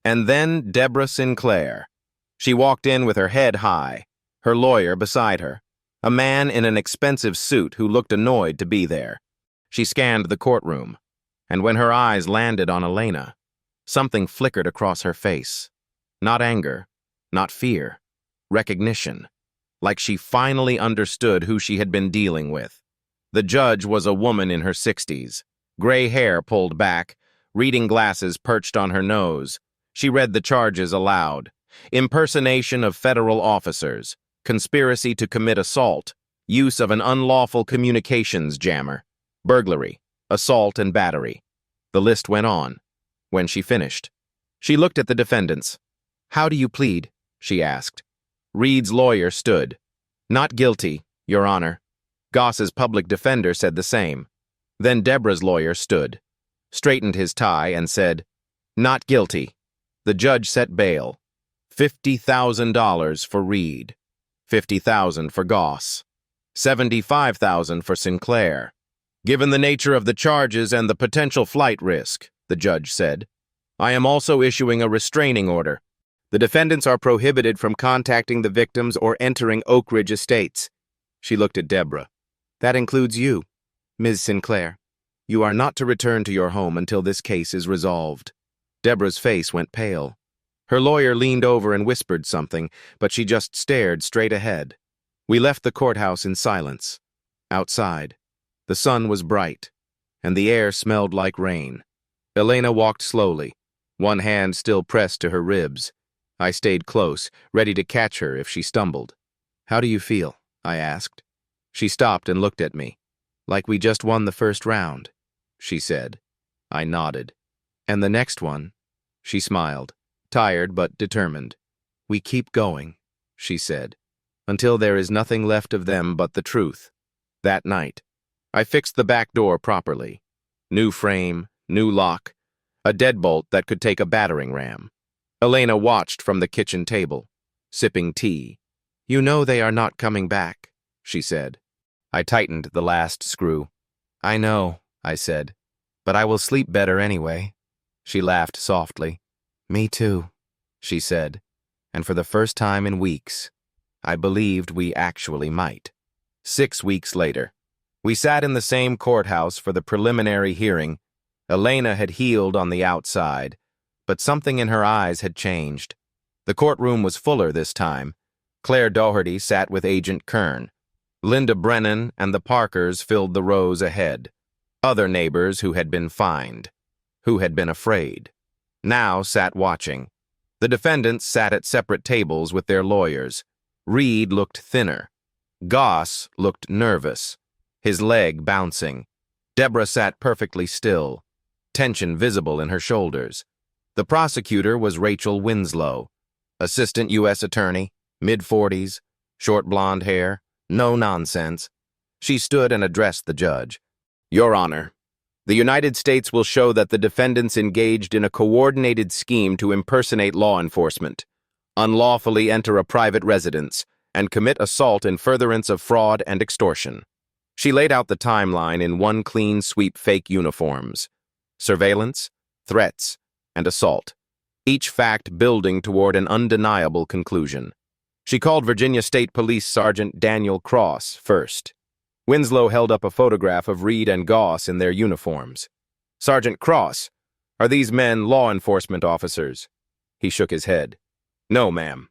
And then Deborah Sinclair. She walked in with her head high, her lawyer beside her. A man in an expensive suit who looked annoyed to be there. She scanned the courtroom, and when her eyes landed on Elena, something flickered across her face. Not anger, not fear, recognition. Like she finally understood who she had been dealing with. The judge was a woman in her 60s, gray hair pulled back, reading glasses perched on her nose. She read the charges aloud. Impersonation of federal officers, conspiracy to commit assault, use of an unlawful communications jammer, burglary, assault and battery. The list went on. When she finished, she looked at the defendants. "How do you plead?" she asked. Reed's lawyer stood. "Not guilty, Your Honor." Goss's public defender said the same. Then Deborah's lawyer stood, straightened his tie, and said, "Not guilty." The judge set bail. $50,000 for Reed, $50,000 for Goss, $75,000 for Sinclair. "Given the nature of the charges and the potential flight risk," the judge said, "I am also issuing a restraining order. The defendants are prohibited from contacting the victims or entering Oak Ridge Estates." She looked at Deborah. "That includes you, Ms. Sinclair. You are not to return to your home until this case is resolved." Deborah's face went pale. Her lawyer leaned over and whispered something, but she just stared straight ahead. We left the courthouse in silence. Outside, the sun was bright, and the air smelled like rain. Elena walked slowly, one hand still pressed to her ribs. I stayed close, ready to catch her if she stumbled. "How do you feel?" I asked. She stopped and looked at me. "Like we just won the first round," she said. I nodded. "And the next one?" She smiled, tired but determined. "We keep going," she said, "until there is nothing left of them but the truth." That night, I fixed the back door properly. New frame, new lock, a deadbolt that could take a battering ram. Elena watched from the kitchen table, sipping tea. "You know they are not coming back," she said. I tightened the last screw. "I know," I said, "but I will sleep better anyway." She laughed softly. "Me too," she said, and for the first time in weeks, I believed we actually might. 6 weeks later, we sat in the same courthouse for the preliminary hearing. Elena had healed on the outside, but something in her eyes had changed. The courtroom was fuller this time. Claire Doherty sat with Agent Kern. Linda Brennan and the Parkers filled the rows ahead. Other neighbors who had been fined, who had been afraid, now sat watching. The defendants sat at separate tables with their lawyers. Reed looked thinner. Goss looked nervous, his leg bouncing. Deborah sat perfectly still, tension visible in her shoulders. The prosecutor was Rachel Winslow, assistant U.S. attorney, mid-40s, short blonde hair, no nonsense. She stood and addressed the judge. "Your Honor, the United States will show that the defendants engaged in a coordinated scheme to impersonate law enforcement, unlawfully enter a private residence, and commit assault in furtherance of fraud and extortion." She laid out the timeline in one clean sweep: fake uniforms, surveillance, threats, and assault, each fact building toward an undeniable conclusion. She called Virginia State Police Sergeant Daniel Cross first. Winslow held up a photograph of Reed and Goss in their uniforms. "Sergeant Cross, are these men law enforcement officers?" He shook his head. "No, ma'am.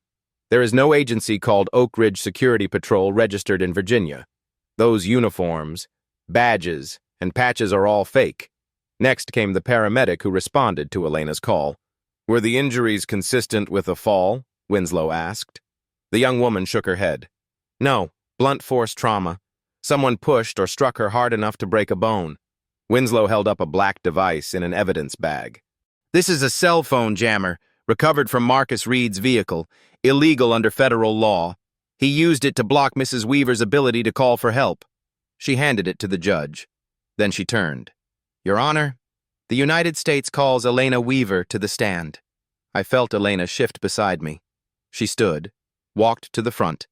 There is no agency called Oak Ridge Security Patrol registered in Virginia. Those uniforms, badges, and patches are all fake." Next came the paramedic who responded to Elena's call. "Were the injuries consistent with a fall?" Winslow asked. The young woman shook her head. "No, blunt force trauma. Someone pushed or struck her hard enough to break a bone." Winslow held up a black device in an evidence bag. "This is a cell phone jammer, recovered from Marcus Reed's vehicle, illegal under federal law. He used it to block Mrs. Weaver's ability to call for help." She handed it to the judge. Then she turned. "Your Honor, the United States calls Elena Weaver to the stand." I felt Elena shift beside me. She stood, walked to the front,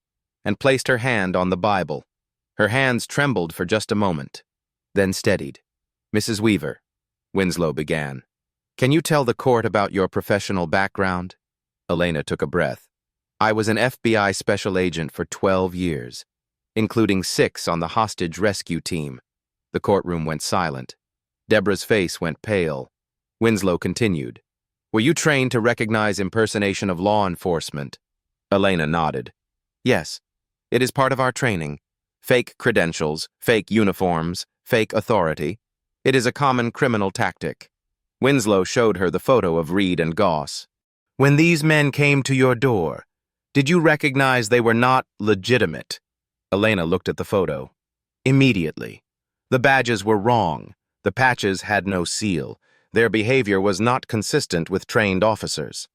and placed her hand on the Bible. Her hands trembled for just a moment, then steadied. "Mrs. Weaver," Winslow began, "can you tell the court about your professional background?" Elena took a breath. "I was an FBI special agent for 12 years. including 6 on the hostage rescue team. The courtroom went silent. Deborah's face went pale. Winslow continued. Were you trained to recognize impersonation of law enforcement? Elena nodded. Yes, it is part of our training. Fake credentials, fake uniforms, fake authority. It is a common criminal tactic. Winslow showed her the photo of Reed and Goss. When these men came to your door, did you recognize they were not legitimate? Elena looked at the photo. Immediately. The badges were wrong. The patches had no seal. Their behavior was not consistent with trained officers.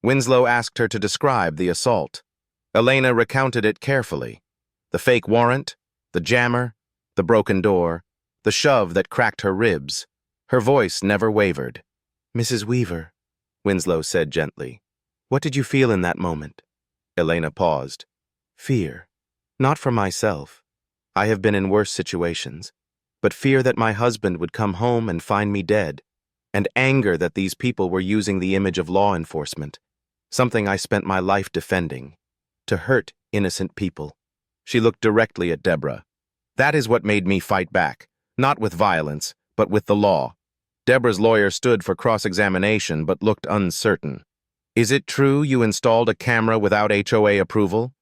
Winslow asked her to describe the assault. Elena recounted it carefully. The fake warrant, the jammer, the broken door, the shove that cracked her ribs. Her voice never wavered. Mrs. Weaver, Winslow said gently, what did you feel in that moment? Elena paused. Fear. Not for myself. I have been in worse situations. But fear that my husband would come home and find me dead. And anger that these people were using the image of law enforcement. Something I spent my life defending. To hurt innocent people. She looked directly at Deborah. That is what made me fight back. Not with violence, but with the law. Deborah's lawyer stood for cross-examination but looked uncertain. Is it true you installed a camera without HOA approval?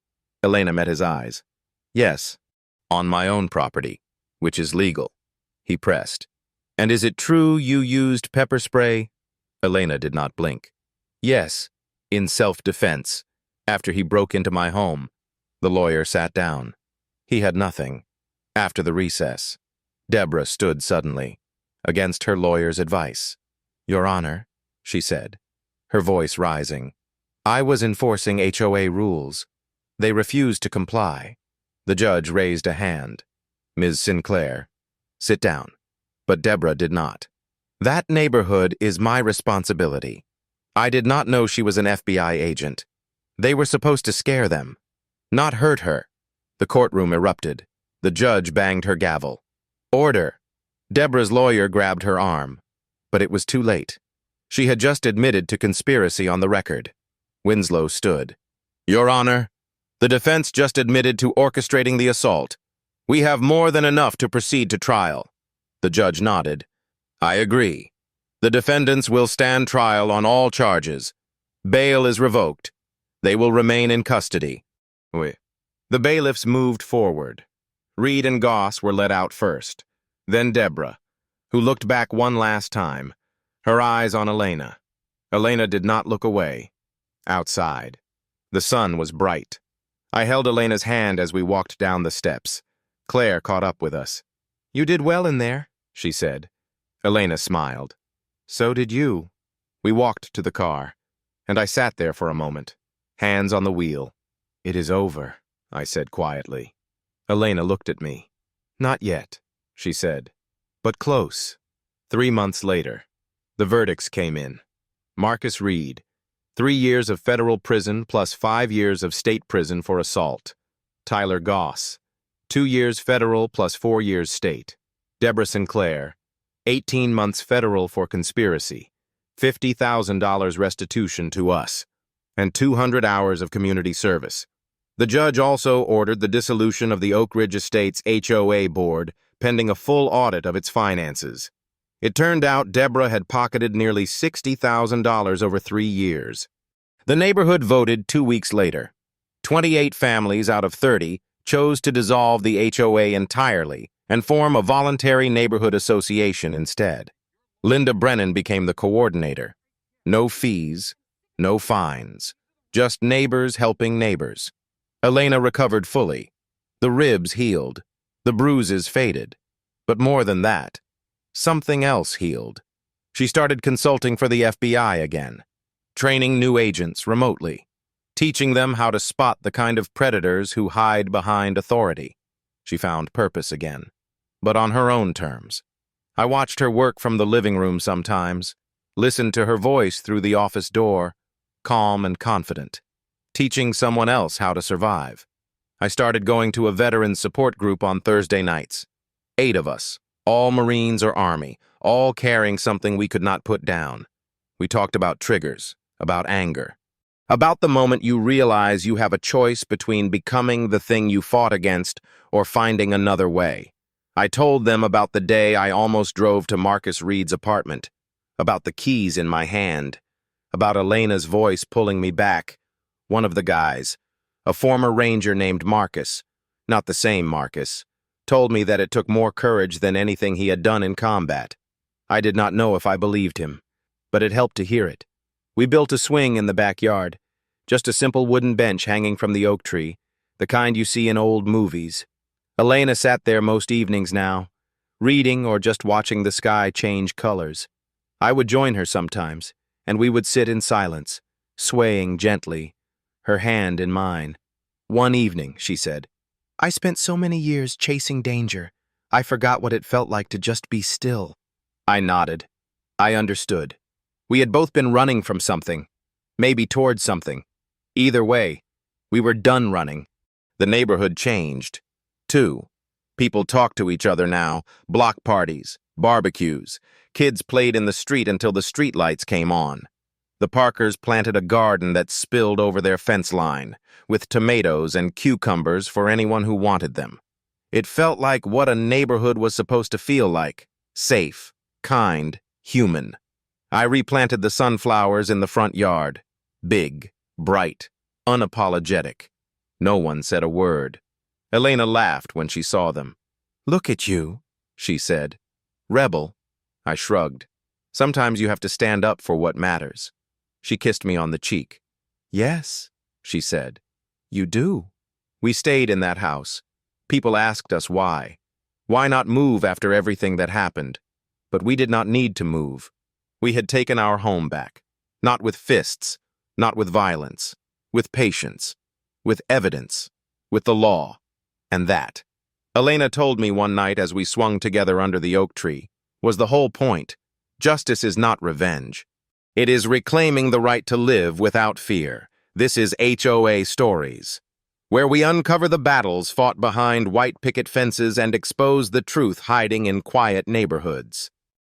Elena met his eyes. Yes, on my own property, which is legal. He pressed. And is it true you used pepper spray? Elena did not blink. Yes, in self-defense, after he broke into my home. The lawyer sat down. He had nothing. After the recess, Deborah stood suddenly, against her lawyer's advice. Your Honor, she said, her voice rising. I was enforcing HOA rules. They refused to comply. The judge raised a hand. Ms. Sinclair, sit down. But Deborah did not. That neighborhood is my responsibility. I did not know she was an FBI agent. They were supposed to scare them, not hurt her. The courtroom erupted. The judge banged her gavel. Order. Deborah's lawyer grabbed her arm. But it was too late. She had just admitted to conspiracy on the record. Winslow stood. Your Honor, the defense just admitted to orchestrating the assault. We have more than enough to proceed to trial. The judge nodded. I agree. The defendants will stand trial on all charges. Bail is revoked. They will remain in custody. The bailiffs moved forward. Reed and Goss were let out first. Then Deborah, who looked back one last time, her eyes on Elena. Elena did not look away. Outside. The sun was bright. I held Elena's hand as we walked down the steps. Claire caught up with us. You did well in there, she said. Elena smiled. So did you. We walked to the car, and I sat there for a moment, hands on the wheel. It is over, I said quietly. Elena looked at me. Not yet, she said, but close. 3 months later, the verdicts came in. Marcus Reed, 3 years of federal prison plus 5 years of state prison for assault. Tyler Goss, 2 years federal plus 4 years state. Deborah Sinclair, 18 months federal for conspiracy, $50,000 restitution to us, and 200 hours of community service. The judge also ordered the dissolution of the Oak Ridge Estates HOA board, pending a full audit of its finances. It turned out Deborah had pocketed nearly $60,000 over 3 years. The neighborhood voted 2 weeks later. 28 families out of 30 chose to dissolve the HOA entirely and form a voluntary neighborhood association instead. Linda Brennan became the coordinator. No fees, no fines, just neighbors helping neighbors. Elena recovered fully. The ribs healed. The bruises faded. But more than that, something else healed. She started consulting for the FBI again, training new agents remotely, teaching them how to spot the kind of predators who hide behind authority. She found purpose again, but on her own terms. I watched her work from the living room sometimes, listened to her voice through the office door, calm and confident, teaching someone else how to survive. I started going to a veteran support group on Thursday nights. 8 of us, all Marines or Army, all carrying something we could not put down. We talked about triggers, about anger, About the moment you realize you have a choice between becoming the thing you fought against or finding another way. I told them about the day I almost drove to Marcus Reed's apartment, about the keys in my hand, about Elena's voice pulling me back. One of the guys, a former ranger named Marcus, not the same Marcus, told me that it took more courage than anything he had done in combat. I did not know if I believed him, but it helped to hear it. We built a swing in the backyard, just a simple wooden bench hanging from the oak tree, the kind you see in old movies. Elena sat there most evenings now, reading or just watching the sky change colors. I would join her sometimes, and we would sit in silence, swaying gently, her hand in mine. One evening, she said, "I spent so many years chasing danger, I forgot what it felt like to just be still." I nodded. I understood. We had both been running from something, maybe towards something. Either way, we were done running. The neighborhood changed, too. People talked to each other now, block parties, barbecues. Kids played in the street until the streetlights came on. The Parkers planted a garden that spilled over their fence line, with tomatoes and cucumbers for anyone who wanted them. It felt like what a neighborhood was supposed to feel like: safe, kind, human. I replanted the sunflowers in the front yard. Big, bright, unapologetic. No one said a word. Elena laughed when she saw them. "Look at you," she said. "Rebel." I shrugged. Sometimes you have to stand up for what matters. She kissed me on the cheek. "Yes," she said. "You do." We stayed in that house. People asked us why. Why not move after everything that happened? But we did not need to move. We had taken our home back. Not with fists, not with violence, with patience, with evidence, with the law. And that, Elena told me one night as we swung together under the oak tree, was the whole point. Justice is not revenge. It is reclaiming the right to live without fear. This is HOA Stories, where we uncover the battles fought behind white picket fences and expose the truth hiding in quiet neighborhoods.